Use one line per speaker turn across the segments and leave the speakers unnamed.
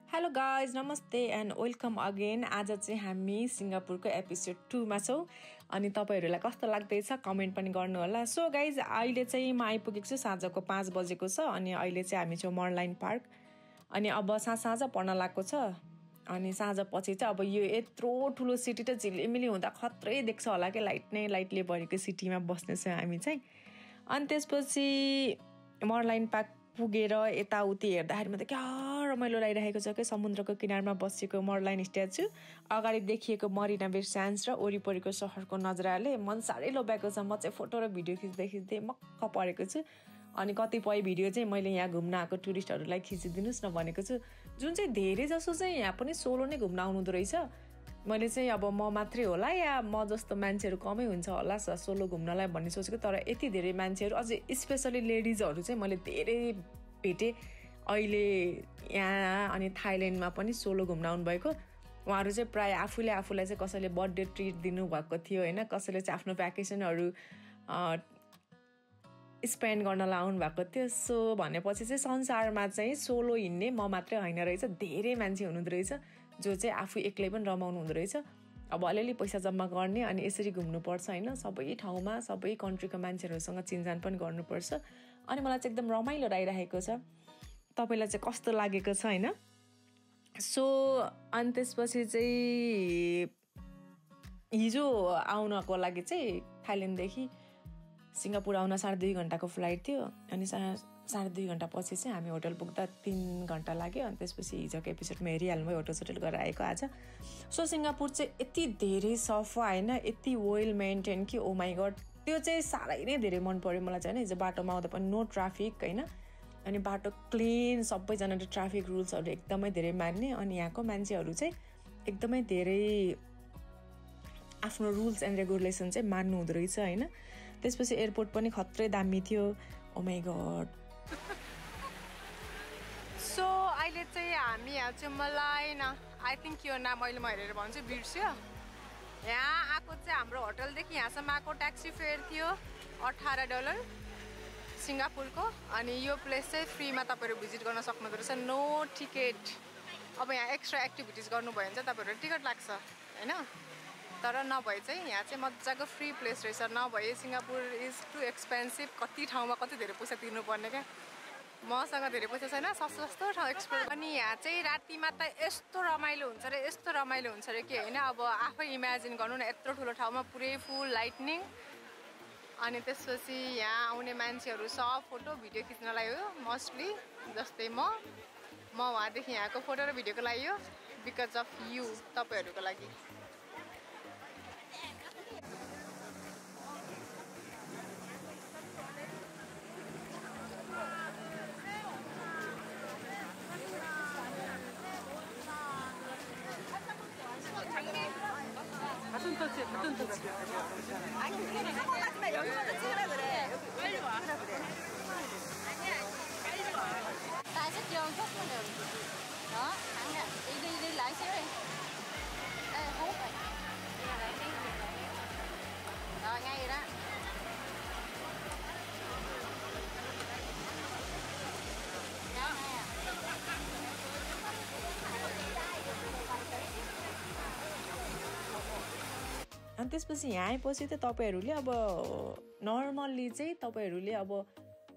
Hello guys नमस्ते and welcome again. आज चाहिँ हामी सिङ्गापुरको एपिसोड 2 मा छौँ अनि तपाईहरुलाई कस्तो लाग्दैछ कमेन्ट पनि गर्नु होला। सो गाइज अहिले चाहिँ म आइपुगेको छु, साँझको 5 बजेको छ अनि अहिले चाहिँ हामी छौँ मर्लाइन पार्क। अनि अब साँझ पर्न लागेको छ अनि साँझ पछि चाहिँ अब यो यत्रो ठुलो सिटी त झिलिमिली हुँदा खत्रै देख्छ होला के, लाइट नै लाइटले भरेको सिटीमा बस्नेछौँ हामी चाहिँ। अनि त्यसपछि मर्लाइन पार्क पुगेर यताउति हेर्दाखेरि म त क्या रमाइलो लागिरहेको छ के, समुद्रको किनारमा बसेको मर्लाइन स्ट्याचु, अगाडि देखिएको मरिना बे स्यान्ड्स र वरिपरिको सहरको नजाराले मन साह्रै लोभ्याएको छ। म चाहिँ फोटो र भिडियो खिच्दै मक्क परेको छु। अनि कतिपय भिडियो चाहिँ मैले यहाँ घुम्न आएको टुरिस्टहरूलाई खिचिदिनुहोस् न भनेको छु, जुन चाहिँ धेरै जसो चाहिँ यहाँ पनि सोलो नै घुम्न आउनुहुँदो रहेछ। मैले चाहिँ अब म मात्रै होला या म जस्तो मान्छेहरू कमै हुन्छ होला सोलो घुम्नलाई भन्ने सोचेको, तर यति धेरै मान्छेहरू अझै स्पेसली लेडिजहरू चाहिँ मैले धेरै भेटेँ अहिले यहाँ अनि थाइल्यान्डमा पनि सोलो घुम्न आउनुभएको। उहाँहरू चाहिँ प्राय आफूलाई चाहिँ कसैले बर्थडे ट्रिट दिनुभएको थियो होइन, कसैले चाहिँ आफ्नो भ्याकेसनहरू स्पेन्ड गर्नलाई आउनु भएको थियो। सो भनेपछि चाहिँ संसारमा चाहिँ सोलो हिँड्ने म मात्रै होइन रहेछ, धेरै मान्छे हुनुहुँदो रहेछ जो चाहिँ आफू एक्लै पनि रमाउनु हुँदो रहेछ। अब अलिअलि पैसा जम्मा गर्ने अनि यसरी घुम्नुपर्छ होइन, सबै ठाउँमा सबै कन्ट्रीको मान्छेहरूसँग चिनजान पनि गर्नुपर्छ। अनि मलाई चाहिँ एकदम रमाइलो लागिरहेको छ। तपाईँलाई चाहिँ कस्तो लागेको छ होइन। सो अनि त्यसपछि चाहिँ हिजो आउनको लागि चाहिँ थाइल्यान्डदेखि सिङ्गापुर आउन 2.5 घन्टाको फ्लाइट थियो अनि 2.5 घन्टा पछि चाहिँ हामी होटल पुग्दा 3 घन्टा लाग्यो। अनि त्यसपछि हिजोको एपिसोडमा हेरिहाल्नु भयो, होटल गरेर आएको आज। सो सिङ्गापुर चाहिँ यति धेरै सफा होइन, यति वेल मेन्टेन कि ओ माई गड, त्यो चाहिँ साह्रै नै धेरै मन पर्यो मलाई चाहिँ होइन। हिजो बाटोमा आउँदा पनि नो ट्राफिक होइन, अनि बाटो क्लिन, सबैजनाले ट्राफिक रुल्सहरू एकदमै धेरै मान्ने। अनि यहाँको मान्छेहरू चाहिँ एकदमै धेरै आफ्नो रुल्स एन्ड रेगुलेसन चाहिँ मान्नु हुँदो रहेछ होइन। त्यसपछि एयरपोर्ट पनि खत्रै दामी थियो, ओ माई गड।
सो अहिले चाहिँ हामी यहाँ चाहिँ मर्लाइन, आई थिङ्क यो नाम अहिले म हेरेर भन्छु बिर्स्यो। यहाँ आएको चाहिँ हाम्रो होटलदेखि यहाँसम्म आएको ट्याक्सी फेयर थियो $18 सिङ्गापुरको। अनि यो प्लेस चाहिँ फ्रीमा तपाईँहरू भिजिट गर्न सक्नुहुँदो रहेछ, नो टिकट। अब यहाँ एक्स्ट्रा एक्टिभिटिज गर्नुभयो भने चाहिँ तपाईँहरू टिकट लाग्छ होइन, तर नभए चाहिँ यहाँ चाहिँ मजाको फ्री प्लेस रहेछ। नभए सिङ्गापुर इज टु एक्सपेन्सिभ, कति ठाउँमा कति धेरै पैसा तिर्नुपर्ने क्या। मसँग धेरै पैसा छैन, सस्तो ठाउँ एक्सप्लोर। अनि यहाँ चाहिँ रातिमा त यस्तो रमाइलो हुन्छ र यस्तो रमाइलो हुन्छ अरे कि होइन, अब आफै इमेजिन गर्नु न, यत्रो ठुलो ठाउँमा पुरै फुल लाइटनिङ। अनि त्यसपछि यहाँ आउने मान्छेहरू सब फोटो भिडियो खिच्नलाई हो मोस्टली, जस्तै म उहाँदेखि यहाँको फोटो र भिडियोको लागि हो, बिकज अफ यु, तपाईँहरूको लागि।
같은 터치. 아니 그게 성공하지만 여기부터 찍으라 그래. 빨리 와. 그래. 아니야, 빨리 와. Tại sách trường phúc mới được. Đó, thẳng nè, đi lại xíu đi. Đây hút rồi. Rồi ngay rồi đó. Đó nè.
अनि त्यसपछि यहाँ आएपछि त तपाईँहरूले अब नर्मल्ली चाहिँ तपाईँहरूले अब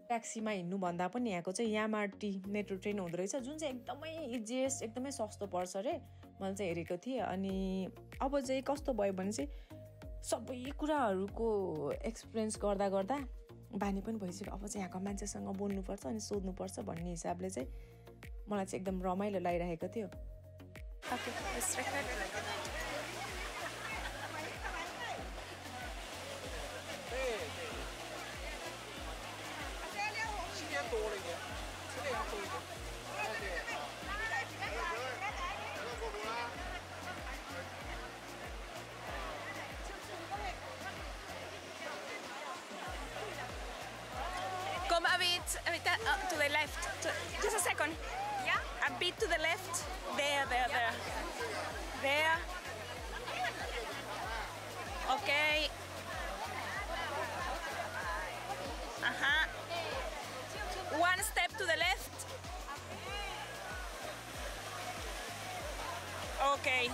ट्याक्सीमा हिँड्नुभन्दा पनि यहाँको चाहिँ यामार्टी मेट्रो ट्रेन हुँदो रहेछ, जुन चाहिँ एकदमै इजिएस्ट, एकदमै सस्तो पर्छ अरे। मैले चाहिँ हेरेको थिएँ। अनि अब चाहिँ कस्तो भयो भने चाहिँ सबै कुराहरूको एक्सपिरियन्स गर्दा बानी पनि भइसक्यो। अब चाहिँ यहाँको मान्छेसँग बोल्नुपर्छ अनि सोध्नुपर्छ भन्ने हिसाबले चाहिँ मलाई चाहिँ एकदम रमाइलो लागिरहेको थियो।
Come a bit to the left. Just a second. Yeah? A bit to the left. There. There. Okay. One step to the left. Okay.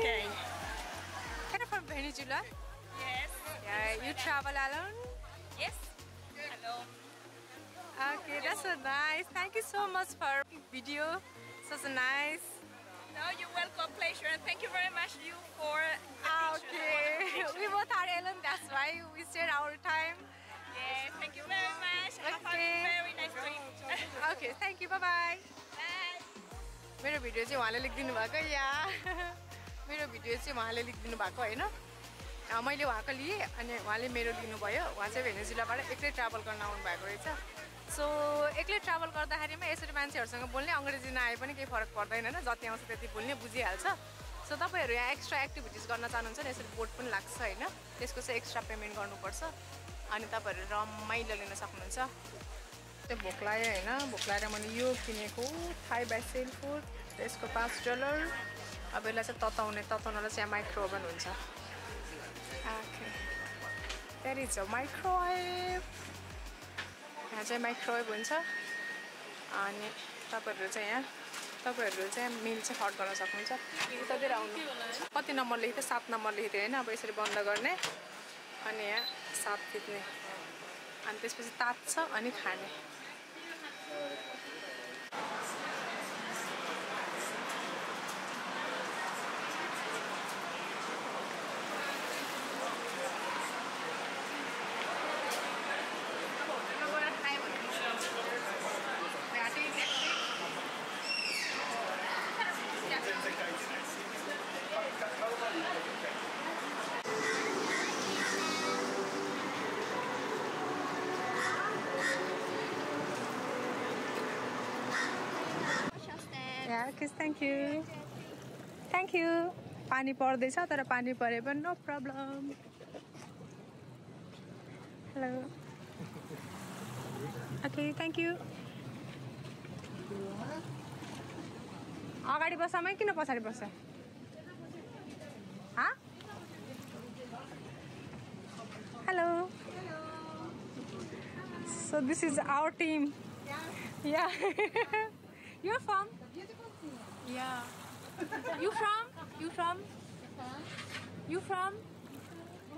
Okay.
You're from Venezuela?
Yes.
Yeah, you travel alone?
Yes. Hello.
Okay, that's so nice. Thank you so much for video. So nice.
No, you're welcome. Pleasure. And thank you very much you for the
Okay. We both are alone, that's why we share our time.
Yes, thank you very much. Have a
Okay.
very nice trip.
Okay, thank you. Bye-bye.
Bye.
मेरो video चाहिँ उहाँले लेखिदिनु भएको या मेरो video चाहिँ उहाँले लेखिदिनु भएको होइन मैले उहाँको लिएँ अनि उहाँले मेरो लिनुभयो उहाँ चाहिँ भेनेजुलाबाट एक्लै ट्राभल गर्न आउनुभएको रहेछ सो एक्लै ट्राभल गर्दाखेरिमा यसरी मान्छेहरूसँग बोल्ने अङ्ग्रेजी नआए पनि केही फरक पर्दैन होइन जति आउँछ त्यति बोल्ने बुझिहाल्छ सो तपाईँहरू यहाँ एक्स्ट्रा एक्टिभिटिज गर्न चाहनुहुन्छ भने यसरी बोट पनि लाग्छ होइन त्यसको चाहिँ एक्स्ट्रा पेमेन्ट गर्नुपर्छ अनि तपाईँहरू रमाइलो लिन सक्नुहुन्छ त्यो भोक लाग्यो होइन भोक लागेर मैले यो किनेको थाई बाइसेल फुड त्यसको $5 अब यसलाई चाहिँ तताउनलाई चाहिँ माइक्रो ओभन हुन्छ okay that is a microwave यहाँ चाहिँ माइक्रोवेभ हुन्छ अनि तपाईँहरू चाहिँ मिल चाहिँ हट गर्न सक्नुहुन्छ उतातिर आउनु कति नम्बर लेख्थ्यो 7 नम्बर लेख्थ्यो होइन अब यसरी बन्द गर्ने अनि यहाँ 7 थिच्ने अनि त्यसपछि तात्छ अनि खाने Okay, thank you. Thank you. पानी पर्दैछ तर पानी परे पनि no problem. Hello. Okay, thank you. अगाडि बस्मै किन पछाडि बस्छ? Huh? Hello. So this is our team. Yeah. You're from? Yeah. You from?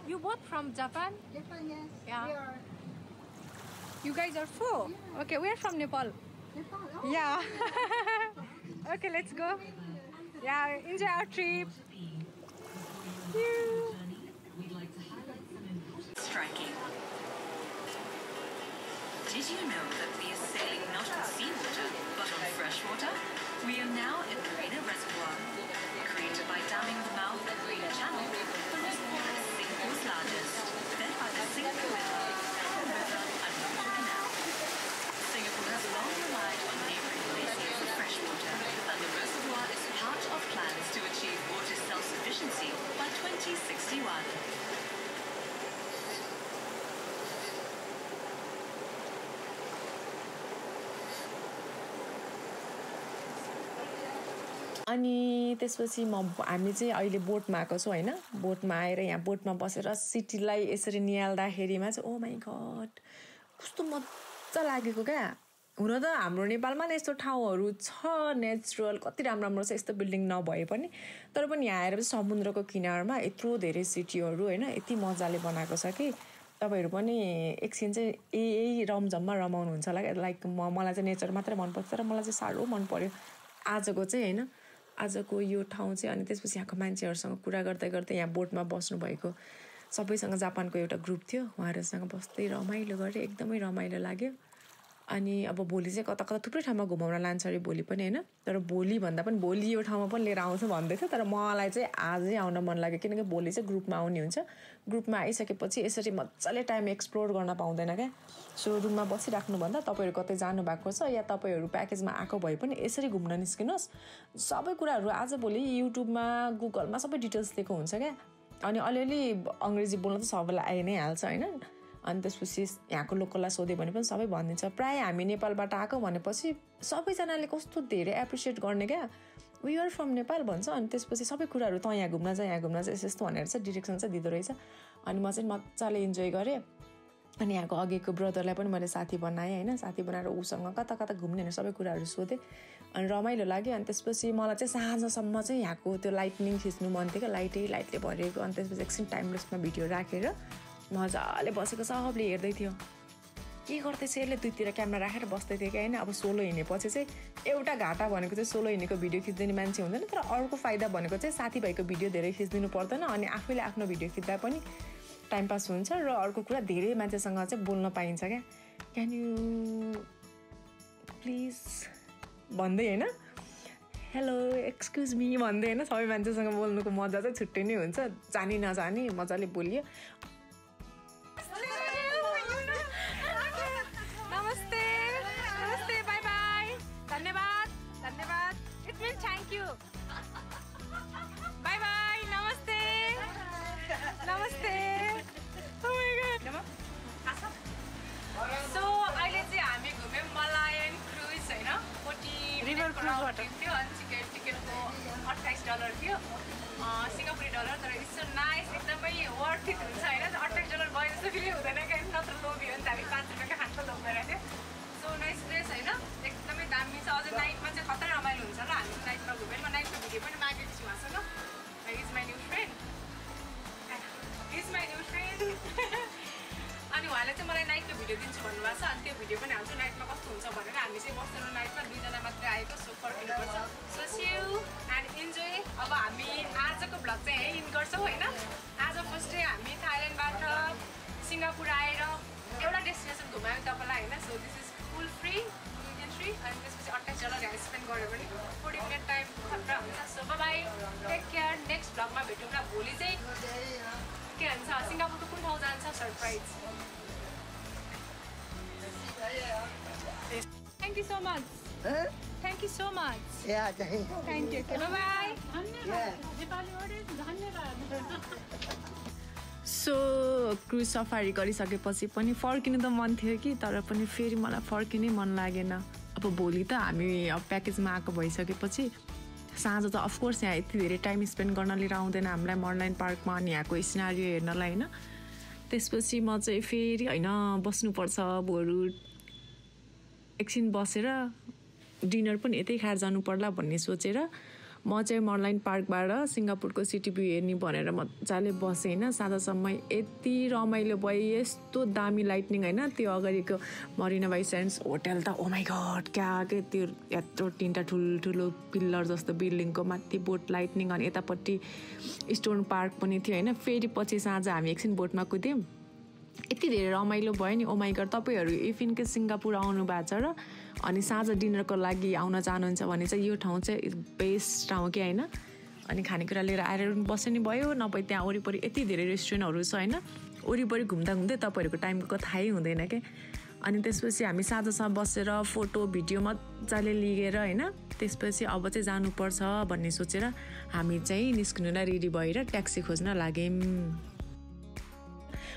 You both from Japan?
Japan, yes.
Yeah.
We are
You guys are four? Okay, we are from Nepal.
Nepal. Oh,
Yeah. Okay, let's go. Yeah, enjoy our trip.
Striking. Did you know that we are sailing not on seawater, but on fresh water? We are now at Marina Reservoir. Created by damming the mouth of Marina Channel, the reservoir is Singapore's largest, fed by the Singapore River, Pearl River and Water Canal. Singapore has long relied on neighbouring glaciers for fresh water, and the reservoir is part of plans to achieve water self-sufficiency by 2061.
अनि त्यसपछि हामी चाहिँ अहिले बोटमा आएको छौँ हैन बोटमा आएर यहाँ बोटमा बसेर सिटीलाई यसरी निहाल्दाखेरिमा चाहिँ ओ माई गॉड कस्तो मजा लागेको क्या हुन त हाम्रो नेपालमा नि यस्तो ठाउँहरू छ नेचुरल कति राम्रो राम्रो छ यस्तो बिल्डिङ नभए पनि तर पनि यहाँ आएर समुद्रको किनारमा यत्रो धेरै सिटीहरू हैन यति मजाले बनाएको छ कि तपाईहरु पनि एकछिन चाहिँ यही रमझममा रमाउनुहुन्छ होला लाइक मलाई चाहिँ नेचर मात्रै मन पर्छ र मलाई चाहिँ साह्रो मन पर्यो आजको चाहिँ हैन आजको यो ठाउँ चाहिँ अनि त्यसपछि यहाँको मान्छेहरुसँग कुरा गर्दै गर्दै यहाँ बोटमा बस्नु भएको सबैसँग जापानको एउटा ग्रुप थियो उहाँहरुसँग बस्दै रमाइलो गरे एकदमै रमाइलो लाग्यो अनि अब भोलि चाहिँ कता कता थुप्रै ठाउँमा घुमाउन लान्छ रे भोलि पनि हैन तर भोलि भन्दा पनि भोलि यो ठाउँमा पनि लिएर आउँछ भन्दै थियो तर मलाई चाहिँ आजै आउन मन लाग्यो किनकि भोलि चाहिँ ग्रुपमा आउने हुन्छ ग्रुपमा आइसकेपछि यसरी मज्जाले टाइम एक्सप्लोर गर्न पाउँदैन के सो रुममा बसिराख्नु भन्दा तपाईहरु कतै जानु भएको छ या तपाईहरु प्याकेजमा आको भए पनि यसरी घुम्न निस्किनुस् सबै कुराहरु आज भोलि युट्युबमा गुगलमा सबै डिटेल्स दिएको हुन्छ के अनि अलिअलि अंग्रेजी बोल्न त सबैलाई आइ नै हाल्छ हैन अनि त्यसपछि यहाँको लोकललाई सोध्यो भने पनि सबै भनिदिन्छ प्राय हामी नेपालबाट आको भनेपछि सबैजनाले कस्तो धेरै एप्रिशिएट गर्ने क्या वी आर फ्रम नेपाल भन्छ अनि त्यसपछि सबै कुराहरू त यहाँ घुम्न जा यस्तो भनेर चाहिँ डिरेक्सन चाहिँ दिँदो रहेछ अनि म चाहिँ मजाले इन्जोय गरेँ अनि यहाँको अघिको ब्रदरलाई पनि मैले साथी बनाएँ होइन साथी बनाएर उसँग कता कता घुम्ने होइन सबै कुराहरू सोधेँ अनि रमाइलो लाग्यो अनि त्यसपछि मलाई चाहिँ साँझसम्म चाहिँ यहाँको त्यो लाइटनिङ खिच्नु मन थियो क्या लाइटले भरिएको अनि त्यसपछि एकछिन टाइमलेसमा भिडियो राखेर मजाले बसेको सबले हेर्दै थियो के गर्दैछ यसले दुईतिर क्यामेरा राखेर बस्दै थियो कि होइन अब सोलो हिँडेपछि चाहिँ एउटा घाटा भनेको चाहिँ सोलो हिँडेको भिडियो खिच्दिने मान्छे हुँदैन तर अर्को फाइदा भनेको चाहिँ साथीभाइको भिडियो धेरै खिचिदिनु पर्दैन अनि आफैले आफ्नो भिडियो खिच्दा पनि टाइम पास हुन्छ र अर्को कुरा धेरै मान्छेसँग चाहिँ बोल्न पाइन्छ क्या क्यान यू प्लिज भन्दै होइन हेलो एक्सक्युज मी भन्दै होइन सबै मान्छेसँग बोल्नुको मजा चाहिँ छुट्टै नै हुन्छ जानी नजानी मजाले बोलियो
Thank you. Bye bye. Namaste. Namaste. Oh my god. So अहिले चाहिँ हामी घुम्यौँ मलायन क्रुज होइन 40 रिभर क्रुजबाट थियो अनि टिकटको $28 थियो सिङ्गापुरी डलर तर इट्स सो नाइस एकदमै वर्थ इट हुन्छ होइन $28 भयो जस्तो फिल हुँदैन क्या नत्र लोभी हो नि त हामी $5 खान्छ लोभ गरेको थियो सो नाइस प्लेस होइन एकदमै दामी छ अझै नाइटमा चाहिँ खतरा रमाइलो हुन्छ र हामी नाइटमा घुमेर म नाइटको भिडियो पनि मागेको छु उहाँसँग इज माई न्यू फ्रेन्ड अनि उहाँले चाहिँ मलाई नाइटको भिडियो दिन्छु भन्नुभएको छ अनि त्यो भिडियो पनि हाल्छु नाइटमा कस्तो हुन्छ भनेर हामी चाहिँ बस्दैनौँ नाइटमा 2 जना मात्रै आएको सो फर्किनुपर्छ so see you and enjoy अब हामी आजको भ्लग चाहिँ यहीँ इन गर्छौँ होइन आज फर्स्ट डे हामी थाइल्यान्डबाट सिङ्गापुर आएर एउटा डेस्टिनेसन घुमायौँ तपाईँलाई होइन so this is full free entry अनि त्यसपछि $28 यहाँ स्पेन्ड गऱ्यो भने 40 मिनट टाइम खतरा हुन्छ so bye take care next भ्लगमा भेटौँला भोलि चाहिँ के भन्छ सिङ्गापुरको कुन ठाउँ जान्छ surprise Thank you so much.
Huh?
Thank you so much.
Yeah, thank you.
Thank you. Okay, bye-bye.
So cruise safari गरिसकेपछि पनि फर्किनु त मन थियो कि तर पनि फेरि मलाई फर्किनै मन लागेन अब भोलि त हामी अब प्याकेजमा आएको भइसकेपछि साँझ त अफकोर्स यहाँ यति धेरै टाइम स्पेन्ड गर्न लिएर आउँदैन हामीलाई मर्लाइन पार्कमा अनि यहाँको सिनारियो हेर्नलाई होइन त्यसपछि म चाहिँ फेरि होइन बस्नुपर्छ बरु एकछिन बसेर डिनर पनि यतै खाएर जानु पर्ला भन्ने सोचेर म चाहिँ मर्लाइन पार्कबाट सिङ्गापुरको सिटी भ्यू हेर्ने भनेर मजाले बसेँ होइन साँझसम्म यति रमाइलो भयो यस्तो दामी लाइटनिङ होइन त्यो अगाडिको मरिना बाई सेन्ड्स होटल त ओ माई गड क्या के त्यो यत्रो 3टा ठुल्ठुलो पिल्लर जस्तो बिल्डिङको माथि बोट लाइटनिङ अनि यतापट्टि स्टोन पार्क पनि थियो होइन फेरि पछि साँझ हामी एकछिन बोटमा कुद्यौँ यति धेरै रमाइलो भयो नि ओ माई गड तपाईँहरू इफ इन केस सिङ्गापुर आउनु भएको छ र अनि साँझ डिनरको लागि आउन चाहनुहुन्छ भने चाहिँ यो ठाउँ चाहिँ बेस्ट ठाउँ कि होइन अनि खानेकुरा लिएर आएर बस्नु नि भयो नभए त्यहाँ वरिपरि यति धेरै रेस्टुरेन्टहरू छ होइन वरिपरि घुम्दा घुम्दै तपाईँहरूको टाइमको थाहै हुँदैन क्या अनि त्यसपछि हामी साँझसम्म बसेर फोटो भिडियो मजाले लिएर होइन त्यसपछि अब चाहिँ जानुपर्छ भन्ने सोचेर हामी चाहिँ निस्किनुलाई रेडी भएर ट्याक्सी खोज्न लाग्यौँ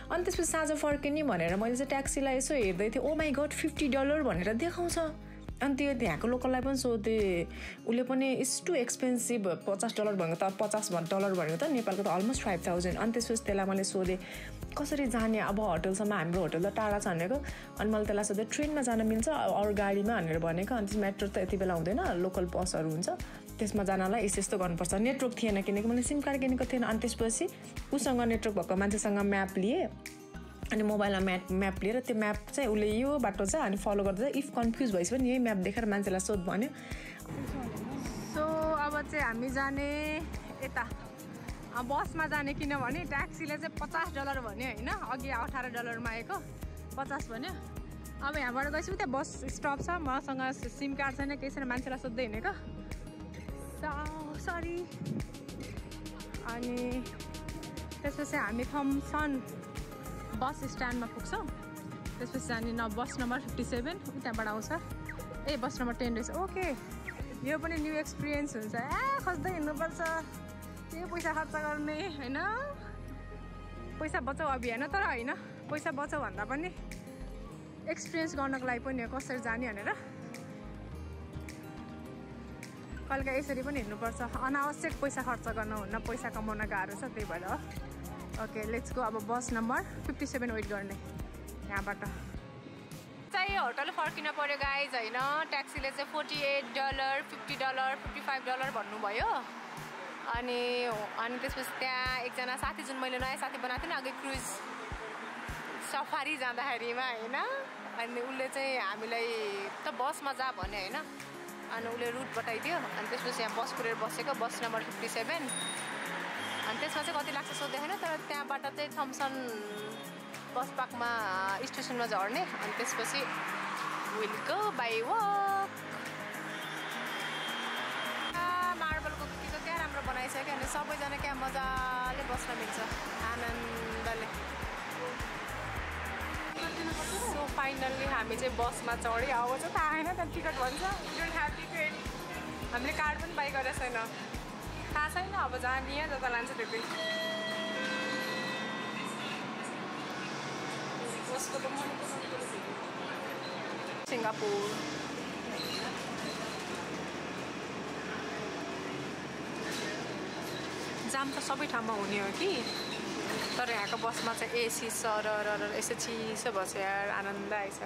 अनि त्यसपछि साँझ फर्किने भनेर मैले चाहिँ ट्याक्सीलाई यसो हेर्दै थिएँ ओ माई गड $50 भनेर देखाउँछ अनि त्यो त्यहाँको लोकललाई पनि सोधेँ उसले पनि इट्स टु एक्सपेन्सिभ $50 भनेको त $50 भनेको त नेपालको त अलमोस्ट 5000 अनि त्यसपछि त्यसलाई मैले सोधेँ कसरी जाने अब होटलसम्म हाम्रो होटल त टाढा छ भनेको अनि मैले त्यसलाई सोधेँ ट्रेनमा जान मिल्छ अरू गाडीमा भनेर भनेको अनि मेट्रो त यति बेला हुँदैन लोकल बसहरू हुन्छ त्यसमा जानलाई यस्तो गर्नुपर्छ नेटवर्क थिएन किनकि मैले सिम कार्ड किनेको थिएन अनि त्यसपछि उसँग नेटवर्क भएको मान्छेसँग म्याप लिएँ अनि मोबाइलमा म्याप लिएर त्यो म्याप चाहिँ उसले यो बाटो छ अनि फलो गर्दा इफ कन्फ्युज भएपछि पनि यही म्याप देखेर मान्छेलाई सोध भन्यो
सो अब चाहिँ हामी जाने यता बसमा जाने किनभने ट्याक्सीले चाहिँ $50 भन्यो होइन अघि $18 आएको 50 भन्यो अब यहाँबाट गएपछि त्यहाँ बस स्टप छ मसँग सिम कार्ड छैन केही छैन मान्छेलाई सोध्दै हिँडेको सरी अनि त्यसपछि हामी थम्सन बस स्ट्यान्डमा पुग्छौँ त्यसपछि जाने बस नम्बर 57 त्यहाँबाट आउँछ ए बस नम्बर 10 रहेछ ओके यो पनि न्यू एक्सपिरियन्स हुन्छ खोज्दै हिँड्नुपर्छ के पैसा खर्च गर्ने होइन पैसा बचाउ अभियान तर होइन पैसा बचाउ भन्दा पनि एक्सपिरियन्स गर्नको लागि पनि कसरी जाने भनेर कहिलेका यसरी पनि हिँड्नुपर्छ अनावश्यक पैसा खर्च गर्न हुन्न पैसा कमाउन गाह्रो छ त्यही भएर हो ओके लेट्स गो अब बस नम्बर 57 वेट गर्ने यहाँबाट चाहिँ होटल फर्किन पर्यो गाइज होइन ट्याक्सीले चाहिँ $48 $50 $55 भन्नुभयो अनि त्यसपछि त्यहाँ एकजना साथी जुन मैले नयाँ साथी बनाएको थिएँ नि अघि क्रुज सफारी जाँदाखेरिमा होइन अनि उसले चाहिँ हामीलाई त बसमा जा भने होइन अनि उसले रुट बताइदियो अनि त्यसपछि यहाँ बस कुरेर बसेको बस नम्बर 57 अनि त्यसमा चाहिँ कति लाग्छ सोध्दैन तर त्यहाँबाट चाहिँ थम्सन बस पार्कमा स्टेसनमा झर्ने अनि त्यसपछि विल गो बाई वक मार्बलको के क्या राम्रो बनाइसक्यो अनि सबैजना क्या मजाले बस्न मिल्छ आनन्दले सो फाइनल्ली हामी चाहिँ बसमा चढ्यो अब चाहिँ थाहा छैन त्यहाँ टिकट भन्छ डोन्ट ह्याभ टिकट हामीले कार्ड पनि बाई गरेको छैन थाहा छैन अब जाने जता लान्छ त्यतै सिङ्गापुर जाम त सबै ठाउँमा हुने हो कि तर यहाँको बसमा चाहिँ एसी सरर यसो चिसो भएछ यार आनन्द आएछ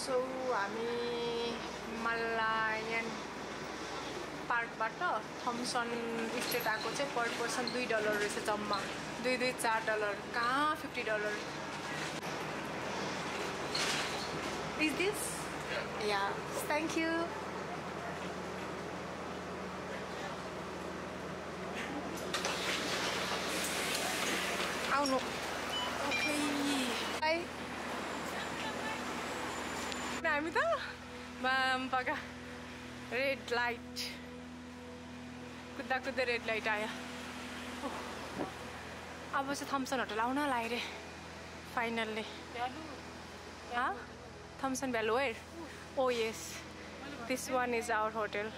सो हामी मलायन पार्कबाट थम्सन स्टेट आएको चाहिँ पर पर्सन $2 रहेछ जम्मा $4 कहाँ $50 is this yeah thank you आउनु ओके बाई हामी त पका रेड लाइट कुद्दा कुद्दै रेड लाइट आयो अब चाहिँ थम्सन होटल आउन लाग्यो रे finally Thomson value where oh yes this one is our hotel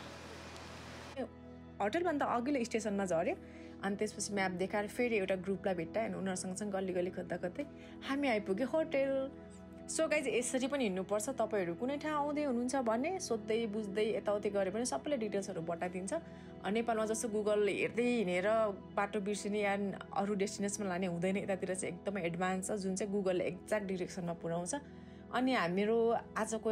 होटलभन्दा अघिल्लो स्टेसनमा झऱ्यो अनि त्यसपछि म्याप देखाएर फेरि एउटा ग्रुपलाई भेट्टायो अनि उनीहरूसँग चाहिँ गल्ली गल्ली खोज्दा खोज्दै हामी आइपुग्यो होटल सो गाइज यसरी पनि हिँड्नुपर्छ तपाईँहरू कुनै ठाउँ आउँदै हुनुहुन्छ भने सोध्दै बुझ्दै यताउति गऱ्यो भने सबैले डिटेल्सहरू बताइदिन्छ नेपालमा जस्तो गुगल हेर्दै हिँडेर बाटो बिर्सिने या अरू डेस्टिनेसनमा लाने हुँदैन यतातिर चाहिँ एकदमै एडभान्स छ जुन चाहिँ गुगलले एक्ज्याक्ट डिरेक्सनमा पुऱ्याउँछ अनि हाम्रो आजको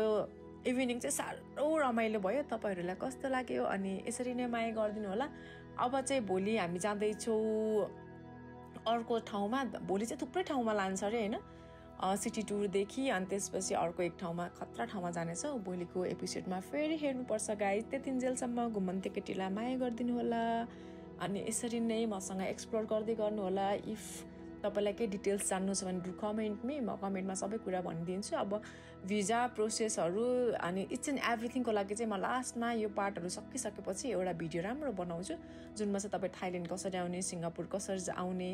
इभिनिङ चाहिँ साह्रो रमाइलो भयो तपाईँहरूलाई कस्तो लाग्यो अनि यसरी नै माया गरिदिनु होला अब चाहिँ भोलि हामी जाँदैछौँ अर्को ठाउँमा भोलि चाहिँ थुप्रै ठाउँमा लान्छ अरे होइन सिटी टुरदेखि अनि त्यसपछि अर्को एक ठाउँमा खतरा ठाउँमा जानेछौँ भोलिको एपिसोडमा फेरि हेर्नुपर्छ गाइज त्यतिन्जेलसम्म घुमन्ते केटीलाई माया गरिदिनु होला अनि यसरी नै मसँग एक्सप्लोर गर्दै गर्नु होला इफ तपाईँलाई केही डिटेल्स जान्नु छ भने कमेन्टमै म कमेन्टमा सबै कुरा भनिदिन्छु अब भिजा प्रोसेसहरू अनि इट्स एन्ड एभ्रिथिङको लागि चाहिँ म लास्टमा यो पार्टहरू सकिसकेपछि एउटा भिडियो राम्रो बनाउँछु जुनमा चाहिँ तपाईँ थाइल्यान्ड कसरी आउने सिङ्गापुर कसरी आउने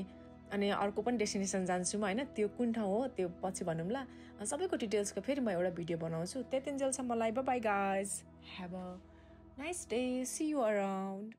अनि अर्को पनि डेस्टिनेसन जान्छु म होइन त्यो कुन ठाउँ हो त्यो पछि भनौँला सबैको डिटेल्सको फेरि म एउटा भिडियो बनाउँछु त्यतिन्जेलसम्म मलाई bye guys have a nice day see you around